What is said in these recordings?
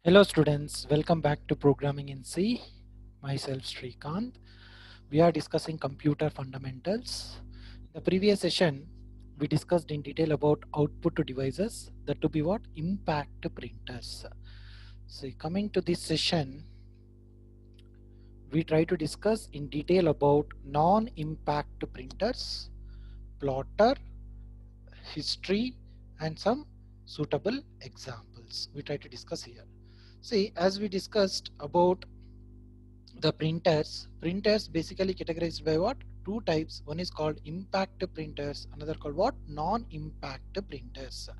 Hello students, welcome back to Programming in C. Myself Srikanth. We are discussing computer fundamentals. In the previous session, we discussed in detail about output to devices, that to be what? Impact printers. So coming to this session, we try to discuss in detail about non-impact printers, plotter, history, and some suitable examples. We try to discuss here. See, as we discussed about the printers basically categorized by what? Two types. One is called impact printers, another called what? Non-impact printers.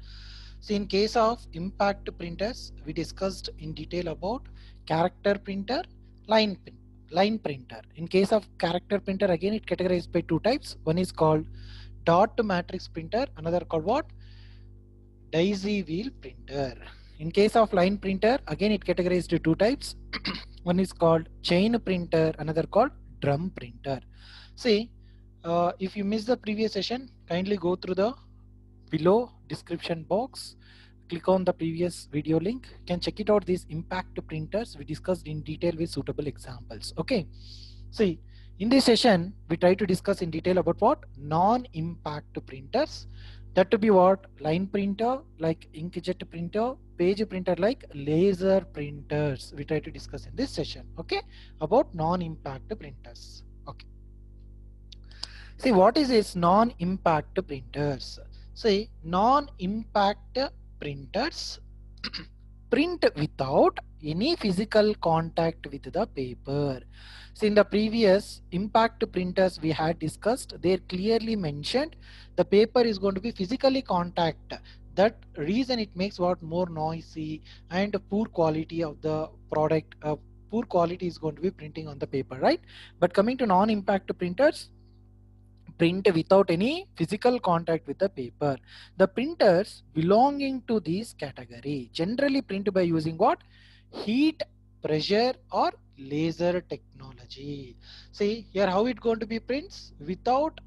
So in case of impact printers, we discussed in detail about character printer, line printer. In case of character printer, again it categorized by two types. One is called dot matrix printer, another called what? Daisy wheel printer. In case of line printer, again it categorized to two types. One is called chain printer, another called drum printer. See, if you missed the previous session, kindly go through the below description box, click on the previous video link. You can check it out. These impact printers we discussed in detail with suitable examples. Okay, see, in this session we try to discuss in detail about what? Non-impact printers. That to be what? Line printer like inkjet printer, page printer like laser printers. We try to discuss in this session. Okay, about non-impact printers. Okay, see, what is this non-impact printers? See, non-impact printers print without any physical contact with the paper. So in the previous impact printers we had discussed, they clearly mentioned the paper is going to be physically contact. That reason it makes what? More noisy and poor quality of the product. Poor quality is going to be printing on the paper, right? But coming to non-impact printers, print without any physical contact with the paper. The printers belonging to this category generally print by using what? Heat, pressure or laser technology. See here how it going to be prints without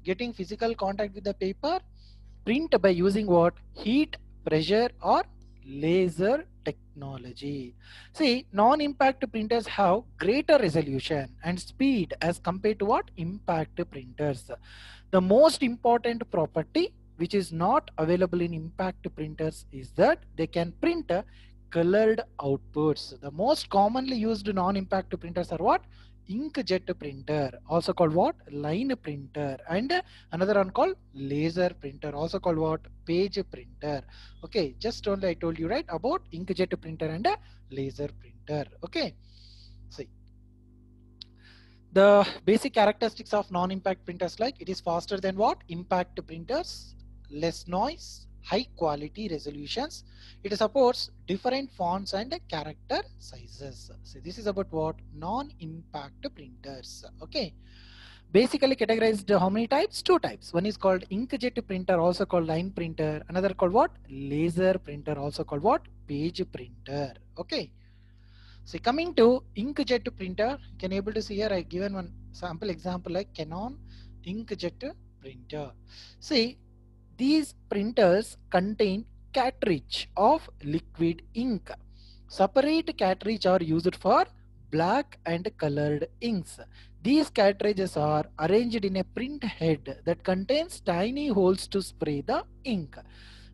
getting physical contact with the paper. Print by using what? Heat, pressure or laser technology. See, non-impact printers have greater resolution and speed as compared to what? Impact printers. The most important property which is not available in impact printers is that they can print colored outputs. The most commonly used non-impact printers are what? Inkjet printer, also called what? Line printer, and another one called laser printer, also called what? Page printer. Okay, just only I told you right about inkjet printer and laser printer. Okay, see, the basic characteristics of non-impact printers, like it is faster than what? Impact printers, less noise, high quality resolutions. It supports different fonts and character sizes. So this is about what? Non-impact printers. Okay, basically categorized how many types? Two types. One is called inkjet printer, also called line printer. Another called what? Laser printer, also called what? Page printer. Okay, so coming to inkjet printer, you can able to see here I given one sample example like Canon inkjet printer. See, these printers contain cartridge of liquid ink. Separate cartridge are used for black and colored inks. These cartridges are arranged in a print head that contains tiny holes to spray the ink.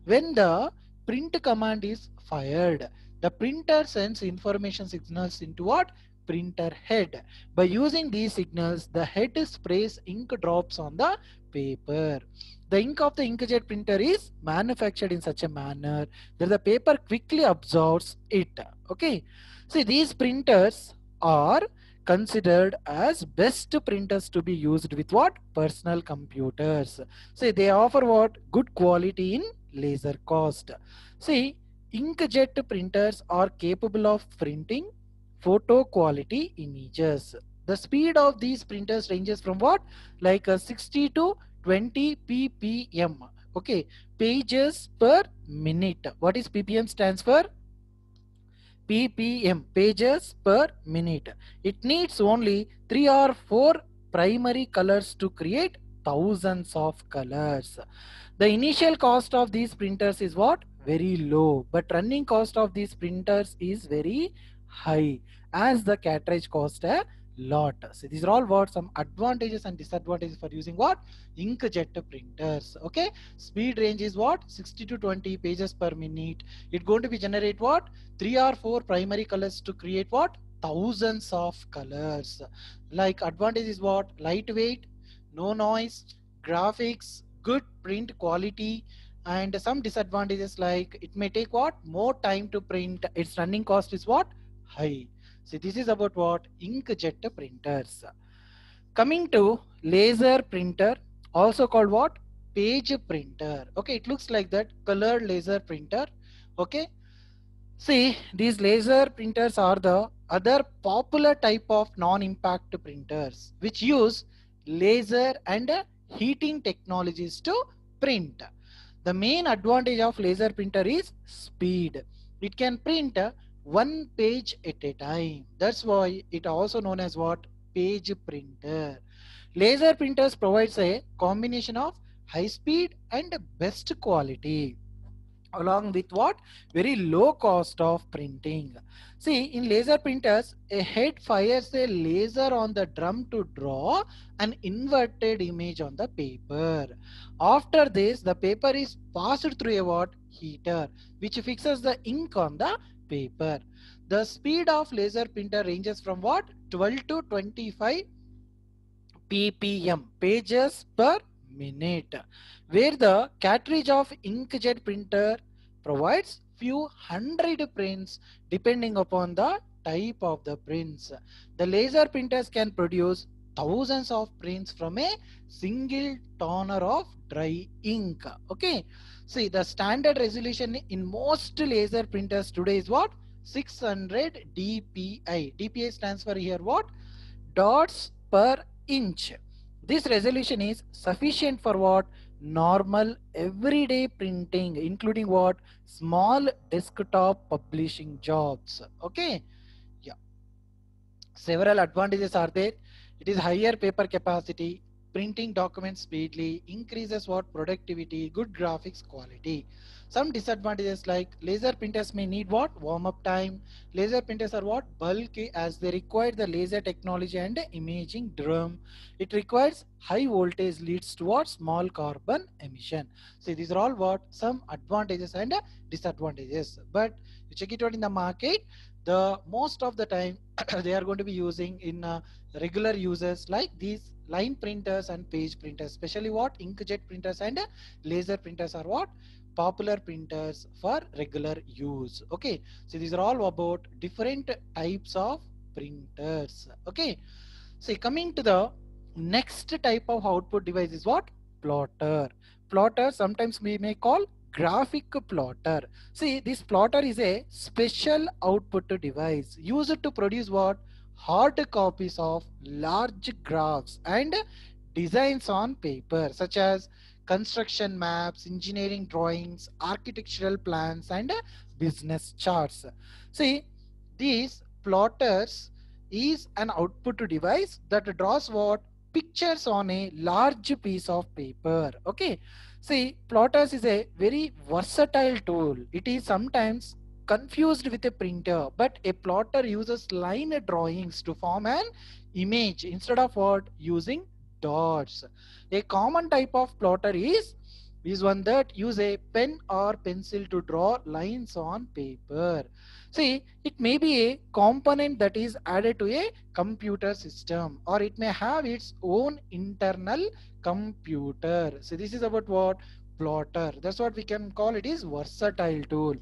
When the print command is fired, the printer sends information signals into what? Printer head. By using these signals, the head sprays ink drops on the paper. The ink of the inkjet printer is manufactured in such a manner that the paper quickly absorbs it. Okay. See, these printers are considered as best printers to be used with what? Personal computers. See, they offer what? Good quality in laser cost. See, inkjet printers are capable of printing photo quality images. The speed of these printers ranges from what? Like 60 to 20 ppm. Okay, pages per minute. What is ppm stands for? ppm, pages per minute. It needs only 3 or 4 primary colors to create thousands of colors. The initial cost of these printers is what? very low, but running cost of these printers is very high as the cartridge cost a lot. So these are all what some advantages and disadvantages for using what inkjet printers. Okay, speed range is what 60 to 20 pages per minute. It's going to be generate what 3 or 4 primary colors to create what thousands of colors. Like advantage is what lightweight, no noise, graphics, good print quality, and some disadvantages like it may take what more time to print, its running cost is what high. So this is about what inkjet printers. Coming to laser printer, also called what page printer. Okay, it looks like that colored laser printer. Okay, see, these laser printers are the other popular type of non-impact printers which use laser and heating technologies to print. The main advantage of laser printer is speed. It can print one page at a time. That's why it also known as what page printer. Laser printers provides a combination of high speed and best quality along with what very low cost of printing. See, in laser printers a head fires a laser on the drum to draw an inverted image on the paper. After this the paper is passed through a what heater which fixes the ink on the paper. The speed of laser printer ranges from what 12 to 25 ppm pages per minute, where the cartridge of inkjet printer provides few hundred prints depending upon the type of the prints. The laser printers can produce thousands of prints from a single toner of dry ink. Okay, see the standard resolution in most laser printers today is what 600 dpi. Dpi stands for here what dots per inch. This resolution is sufficient for what normal everyday printing, including what small desktop publishing jobs. Okay, yeah. Several advantages are there. It is higher paper capacity, printing documents speedily, increases what productivity, good graphics quality. Some disadvantages like laser printers may need what warm up time. Laser printers are what bulky as they require the laser technology and imaging drum. It requires high voltage leads to what small carbon emission. See, these are all what some advantages and disadvantages. But you check it out in the market, the most of the time they are going to be using in regular users like these line printers and page printers, especially what inkjet printers and laser printers are what popular printers for regular use. Okay, so these are all about different types of printers. Okay, see, coming to the next type of output device is what plotter. Plotter sometimes we may call graphic plotter. See, this plotter is a special output device used to produce what hard copies of large graphs and designs on paper, such as construction maps, engineering drawings, architectural plans, and business charts. See, these plotters is an output device that draws what pictures on a large piece of paper. Okay, see, plotters is a very versatile tool. It is sometimes confused with a printer, but a plotter uses line drawings to form an image instead of what using dots. A common type of plotter is one that use a pen or pencil to draw lines on paper. See, it may be a component that is added to a computer system, or it may have its own internal computer. So this is about what plotter. That's what we can call it is versatile tool.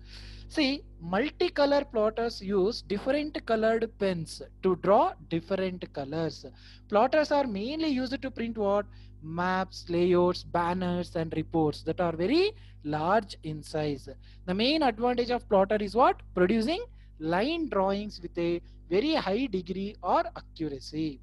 See, multicolor plotters use different colored pens to draw different colors. Plotters are mainly used to print what maps, layouts, banners, and reports that are very large in size. The main advantage of plotter is what producing line drawings with a very high degree or accuracy.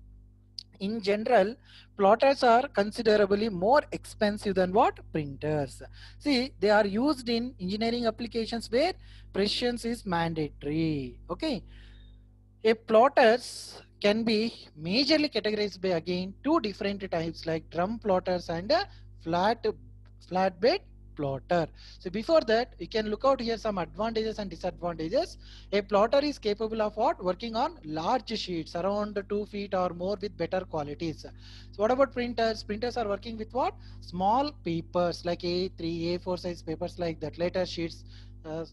In general, plotters are considerably more expensive than what printers. See, they are used in engineering applications where precision is mandatory. Okay, a plotters can be majorly categorized by again two different types like drum plotters and flatbed plotter. So before that, you can look out here some advantages and disadvantages. A plotter is capable of what? Working on large sheets around 2 feet or more with better qualities. So what about printers? Printers are working with what? Small papers like A3, A4 size papers like that, later sheets.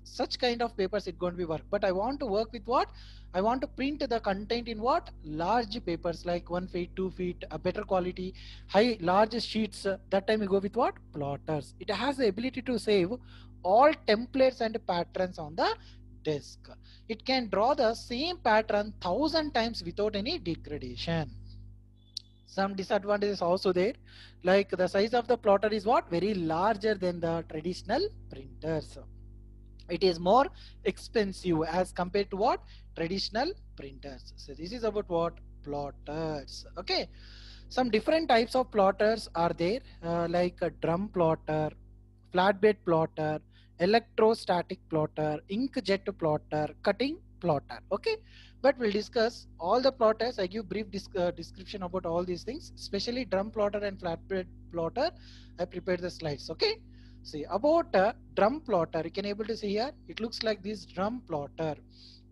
Such kind of papers it going to be work. But I want to work with what? I want to print the content in what? Large papers like 1 feet, 2 feet, a better quality, high large sheets. That time we go with what? Plotters. It has the ability to save all templates and patterns on the disk. It can draw the same pattern 1,000 times without any degradation. Some disadvantages also there, like the size of the plotter is what? Very larger than the traditional printers. It is more expensive as compared to what? Traditional printers. So this is about what? Plotters. Okay. Some different types of plotters are there, like a drum plotter, flatbed plotter, electrostatic plotter, inkjet plotter, cutting plotter. Okay, but we'll discuss all the plotters. I give brief description about all these things, especially drum plotter and flatbed plotter. I prepared the slides. Okay, see about drum plotter. You can able to see here. It looks like this drum plotter.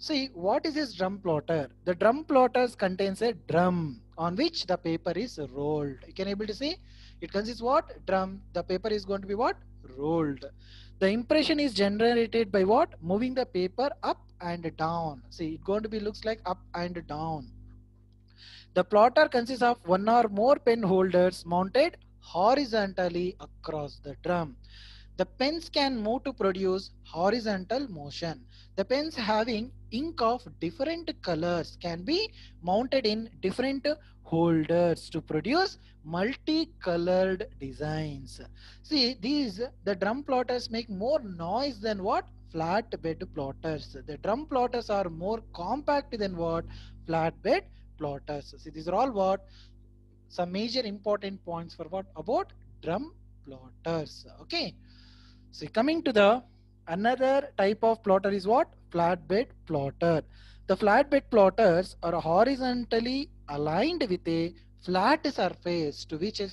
See, what is this drum plotter? The drum plotters contains a drum on which the paper is rolled. You can able to see it consists what? Drum. The paper is going to be what? Rolled. The impression is generated by what? Moving the paper up and down. See, it going to be looks like up and down. The plotter consists of one or more pen holders mounted horizontally across the drum. The pens can move to produce horizontal motion. The pens having ink of different colors can be mounted in different holders to produce multicolored designs. See, the drum plotters make more noise than what? Flatbed plotters. The drum plotters are more compact than what? Flatbed plotters. See, these are all what? Some major important points for what? About drum plotters. Okay. So coming to the another type of plotter is what? Flatbed plotter. The flatbed plotters are horizontally aligned with a flat surface to which a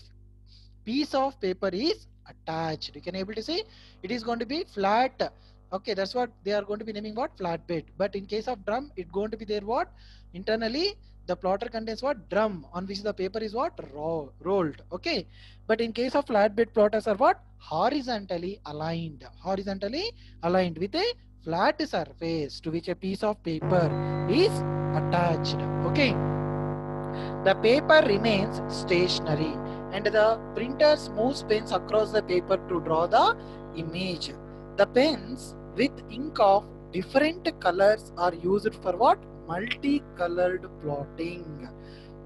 piece of paper is attached. You can able to see it is going to be flat. Okay, that's what they are going to be naming what? Flatbed. But in case of drum, it's going to be there what? Internally, the plotter contains what? Drum on which the paper is what? Rolled. Okay. But in case of flatbed plotters are what? Horizontally aligned. Horizontally aligned with a flat surface to which a piece of paper is attached. Okay. The paper remains stationary and the printers moves pens across the paper to draw the image. The pens with ink of different colors are used for what? Multicolored plotting.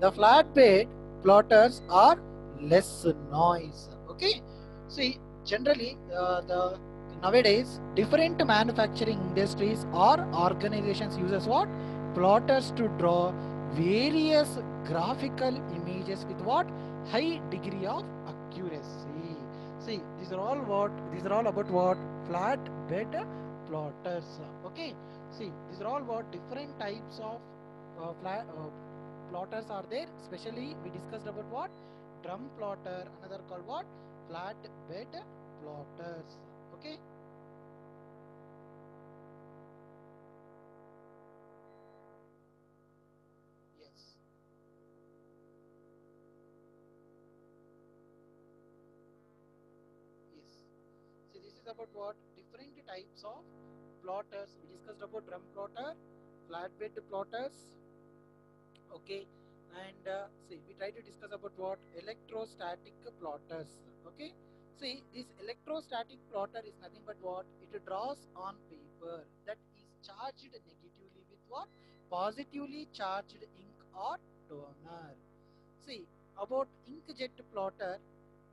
The flatbed plotters are less noise. Okay. See, generally the nowadays different manufacturing industries or organizations uses what? Plotters to draw various graphical images with what? High degree of accuracy. See, these are all what? These are all about what? Flatbed plotters. Okay. See, these are all what? Different types of plotters are there. Especially we discussed about what? Drum plotter. Another called what? Flatbed plotters. Okay. Yes. Yes. So this is about what? Different types of plotters. We discussed about drum plotter, flatbed plotters. Okay. And see, we try to discuss about what? Electrostatic plotters. Okay. See, this electrostatic plotter is nothing but what? It draws on paper that is charged negatively with what? Positively charged ink or toner. See, about inkjet plotter,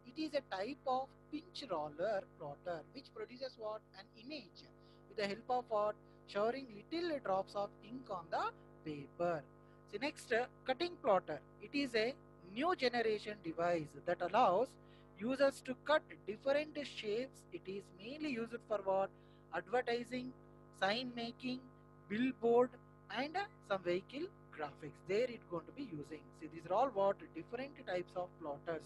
it is a type of pinch roller plotter which produces what? An image with the help of what? Showering little drops of ink on the paper. See, next, cutting plotter. It is a new generation device that allows users to cut different shapes. It is mainly used for what? Advertising, sign making, billboard, and some vehicle graphics. There it's going to be using. See, these are all what? Different types of plotters.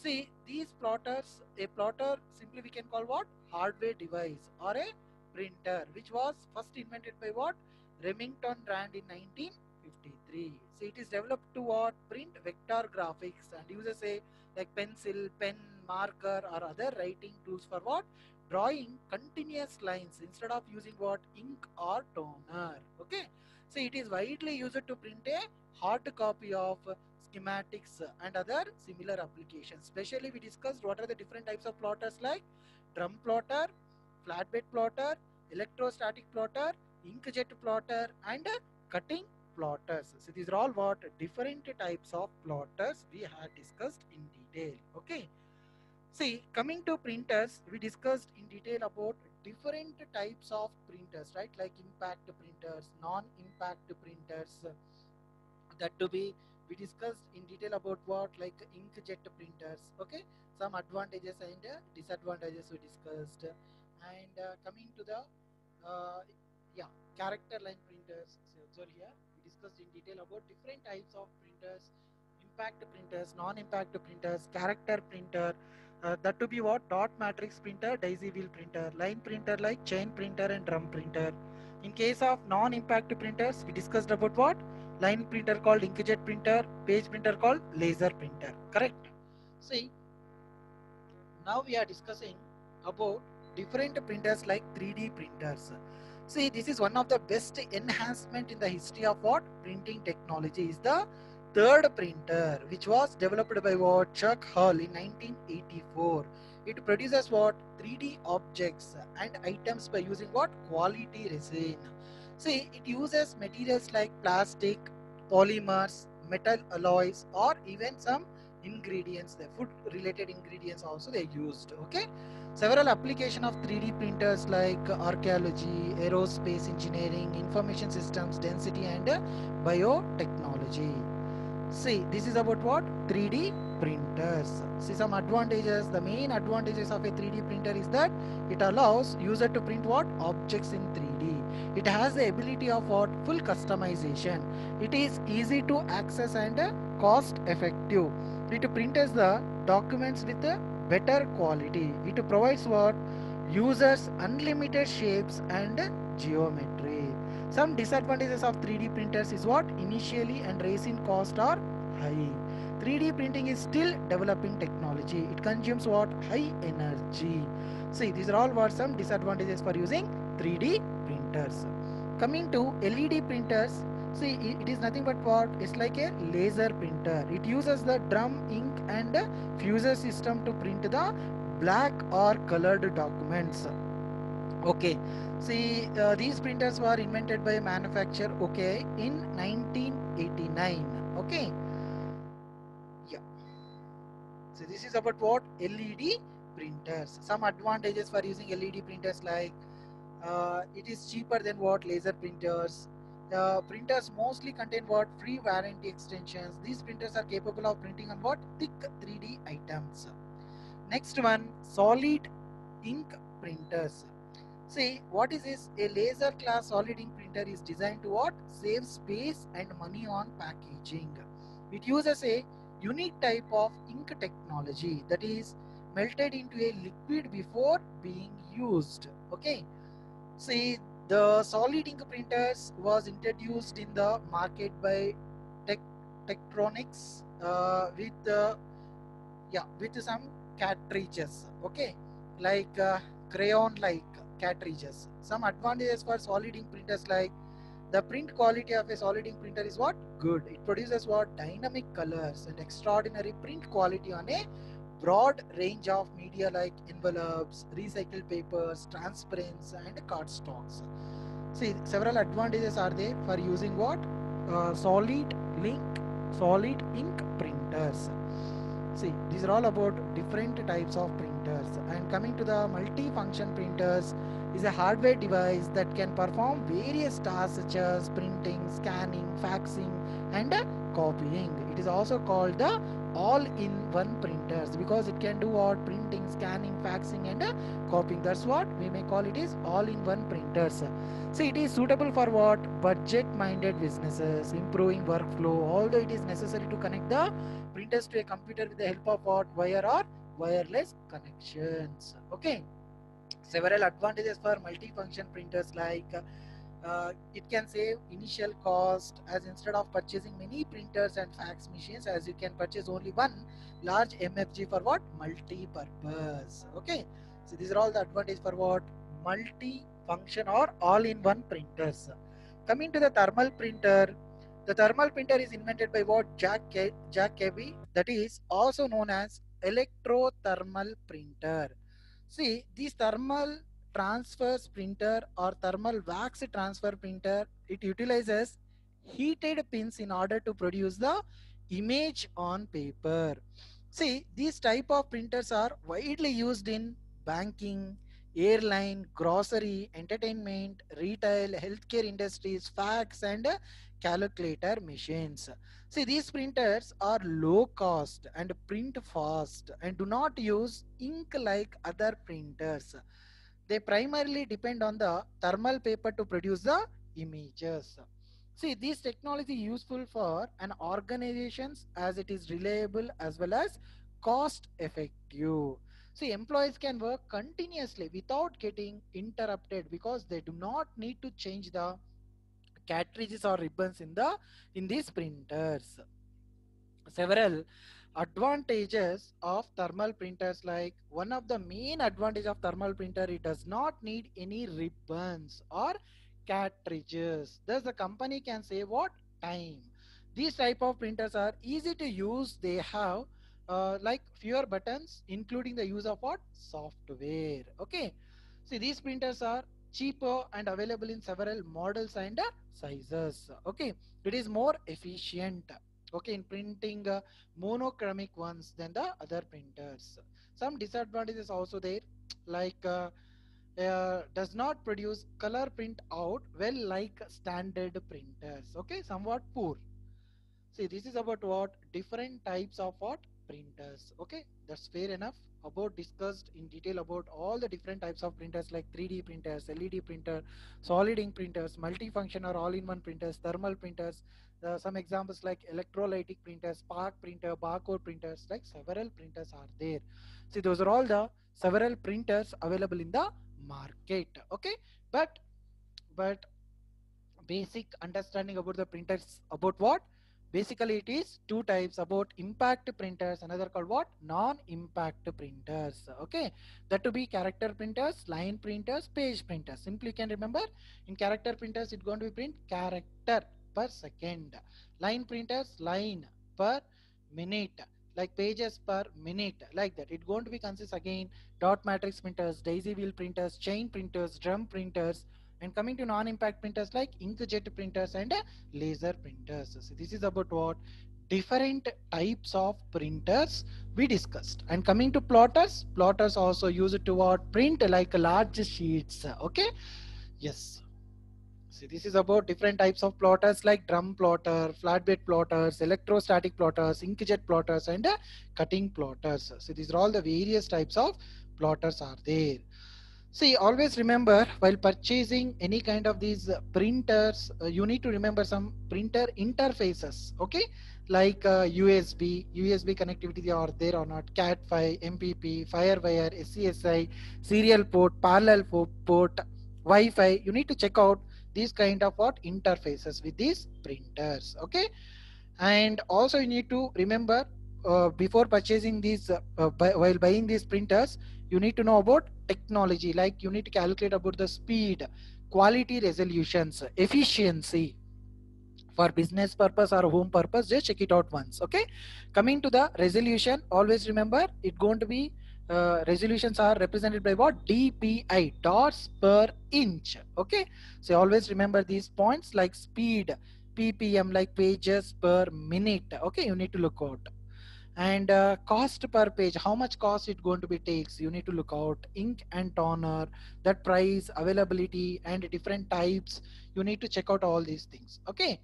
See, these plotters, a plotter simply we can call what? Hardware device or a printer, which was first invented by what? Remington Rand in 1953. See, it is developed to what? Print vector graphics and uses a like pencil, pen, marker or other writing tools for what? Drawing continuous lines instead of using what? Ink or toner. Okay. So it is widely used to print a hard copy of schematics and other similar applications. Especially we discussed what are the different types of plotters like drum plotter, flatbed plotter, electrostatic plotter, inkjet plotter and cutting plotters. So these are all what different types of plotters we had discussed in detail. Okay. See, coming to printers, we discussed in detail about different types of printers, right? Like impact printers, non-impact printers, that to be we discussed in detail about what like inkjet printers. Okay, some advantages and disadvantages we discussed, and coming to the uh, yeah, character line printers. So here we discussed in detail about different types of printers: impact printers, non-impact printers, character printer, that to be what dot matrix printer, daisy wheel printer, line printer like chain printer and drum printer. In case of non-impact printers, we discussed about what line printer called inkjet printer, page printer called laser printer. Correct. See, now we are discussing about different printers like 3D printers. See, this is one of the best enhancement in the history of what printing technology is the third printer, which was developed by what Chuck Hull in 1984. It produces what 3D objects and items by using what quality resin. See, it uses materials like plastic, polymers, metal alloys, or even some ingredients, the food related ingredients also they used. Okay, several application of 3D printers like archaeology, aerospace engineering, information systems, density and biotechnology. See, this is about what 3D printers. See some advantages. The main advantages of a 3D printer is that it allows user to print what objects in 3D. It has the ability of what full customization. It is easy to access and cost effective. It prints the documents with a better quality. It provides what users unlimited shapes and geometry. Some disadvantages of 3D printers is what initially and resin cost are high. 3D printing is still developing technology. It consumes what high energy. See, these are all what some disadvantages for using 3D printers. Coming to LED printers, see it is nothing but what it's like a laser printer. It uses the drum ink and fuser system to print the black or colored documents. Okay, see, these printers were invented by manufacturer, okay, in 1989. Okay, yeah. So this is about what LED printers. Some advantages for using LED printers like it is cheaper than what laser printers. The printers mostly contain what free warranty extensions. These printers are capable of printing on what thick 3D items. Next one, solid ink printers. See, what is this? A laser class solid ink printer is designed to what? Save space and money on packaging. It uses a unique type of ink technology that is melted into a liquid before being used. Okay. See, the solid ink printers was introduced in the market by Tech Tektronix with some cartridges. Okay, like crayon like cartridges. Some advantages for solid ink printers like the print quality of a solid ink printer is what good. It produces what dynamic colors and extraordinary print quality on a broad range of media like envelopes, recycled papers, transparents and cardstocks. See, several advantages are there for using what solid ink printers. See, these are all about different types of printers. And coming to the multi-function printers is a hardware device that can perform various tasks such as printing, scanning, faxing, and copying. It is also called the all-in-one printers, because it can do what? Printing, scanning, faxing, and copying. That's what we may call it is all-in-one printers. See, it is suitable for what? Budget-minded businesses, improving workflow. Although it is necessary to connect the printers to a computer with the help of what? Wire or wireless connections. Okay. Several advantages for multifunction printers, like it can save initial cost, as instead of purchasing many printers and fax machines, as you can purchase only one large MFG for what? Multi-purpose. Okay, so these are all the advantages for what? Multi-function or all-in-one printers. Coming to the thermal printer, the thermal printer is invented by what? Jack Kirby, that is also known as electrothermal printer. See, these thermal transfer printer or thermal wax transfer printer, it utilizes heated pins in order to produce the image on paper. See, these type of printers are widely used in banking, airline, grocery, entertainment, retail, healthcare industries, fax, and calculator machines. See, these printers are low cost and print fast and do not use ink like other printers. They primarily depend on the thermal paper to produce the images. See, this technology is useful for an organizations as it is reliable as well as cost effective. See, employees can work continuously without getting interrupted because they do not need to change the cartridges or ribbons in these printers. Several advantages of thermal printers, like one of the main advantage of thermal printer, it does not need any ribbons or cartridges, thus the company can save what? Time. These type of printers are easy to use. They have like fewer buttons, including the use of what? Software. Okay, see, these printers are cheaper and available in several models and sizes. Okay, it is more efficient, okay, in printing monochromatic ones than the other printers. Some disadvantages also there, like does not produce color print out well like standard printers. Okay, somewhat poor. See, this is about what? Different types of what? Printers. Okay, that's fair enough. About discussed in detail about all the different types of printers, like 3D printers, LED printer, solid ink printers, multifunction or all-in-one printers, thermal printers. Some examples like electrolytic printers, spark printer, barcode printers, like several printers are there. See, those are all the several printers available in the market. Okay, but but basic understanding about the printers, about what? Basically it is two types, about impact printers, another called what? Non-impact printers. Okay, that to be character printers, line printers, page printers. Simply you can remember, in character printers it's going to be print character per second, line printers line per minute, like pages per minute, like that. It's going to be consist again dot matrix printers, daisy wheel printers, chain printers, drum printers. And coming to non-impact printers like inkjet printers and laser printers. So this is about what? Different types of printers we discussed. And coming to plotters, plotters also use it to what? Print like large sheets. Okay, yes. See, this is about different types of plotters like drum plotter, flatbed plotters, electrostatic plotters, inkjet plotters, and cutting plotters. So these are all the various types of plotters are there. See, always remember while purchasing any kind of these printers, you need to remember some printer interfaces, okay? Like USB connectivity, they are there or not, Cat5, MPP, Firewire, SCSI, serial port, parallel port, Wi-Fi. You need to check out these kind of what interfaces with these printers, okay? And also you need to remember before purchasing these while buying these printers, you need to know about technology, like you need to calculate about the speed, quality, resolutions, efficiency. For business purpose or home purpose, just check it out once. Okay, coming to the resolution, always remember it going to be resolutions are represented by what? DPI, dots per inch. Okay, so always remember these points, like speed, ppm, like pages per minute. Okay, you need to look out. And cost per page, how much cost it going to be takes, you need to look out. Ink and toner, that price, availability, and different types, you need to check out all these things. Okay,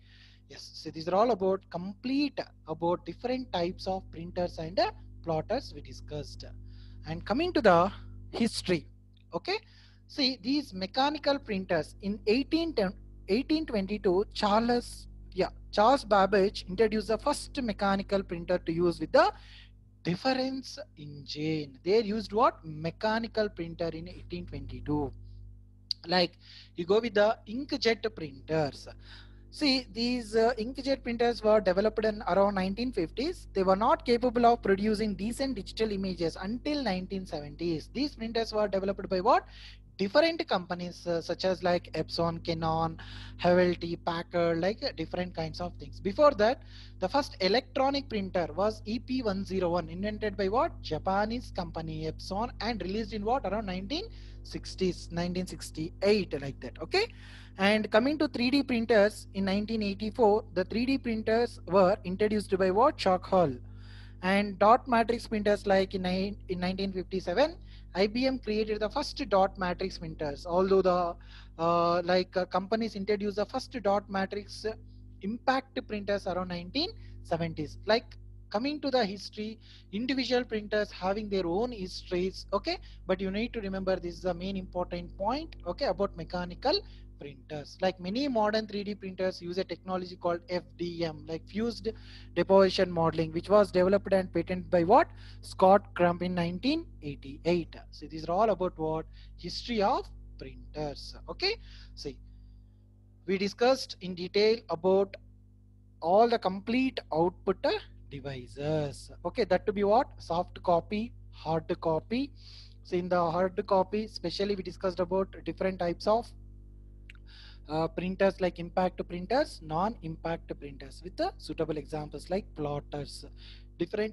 Yes, so these are all about complete about different types of printers and plotters we discussed. And coming to the history, okay, see these mechanical printers in 1822, Charles Babbage introduced the first mechanical printer to use with the difference engine. They used what? Mechanical printer in 1822. Like you go with the inkjet printers. See, these inkjet printers were developed in around 1950s. They were not capable of producing decent digital images until 1970s. These printers were developed by what? Different companies such as like Epson, Canon, Havelty, Packard, like different kinds of things. Before that, the first electronic printer was EP101, invented by what? Japanese company Epson, and released in what? Around 1960s, 1968, like that. Okay. And coming to 3D printers in 1984, the 3D printers were introduced by what? Chalk Hall. And dot matrix printers, like in 1957, IBM created the first dot matrix printers. Although the companies introduced the first dot matrix impact printers around 1970s. Like coming to the history, individual printers having their own histories. Okay, but you need to remember this is the main important point. Okay, about mechanical printers. Like many modern 3D printers use a technology called FDM, like fused deposition modeling, which was developed and patented by what? Scott Crump in 1988. So these are all about what? History of printers. Okay. See, we discussed in detail about all the complete output devices. Okay, that to be what? Soft copy, hard copy. So in the hard copy, especially we discussed about different types of printers, like impact printers, non-impact printers, with the suitable examples like plotters, different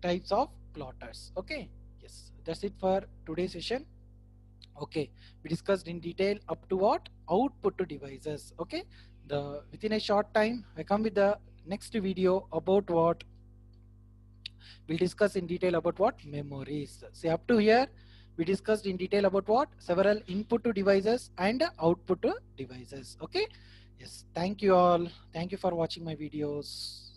types of plotters. Okay, yes, that's it for today's session. Okay, we discussed in detail up to what? Output to devices. Okay, the within a short time I come with the next video about what? We'll discuss in detail about what? Memories. See, up to here we discussed in detail about what? Several input to devices and output to devices. Okay, yes, thank you all. Thank you for watching my videos.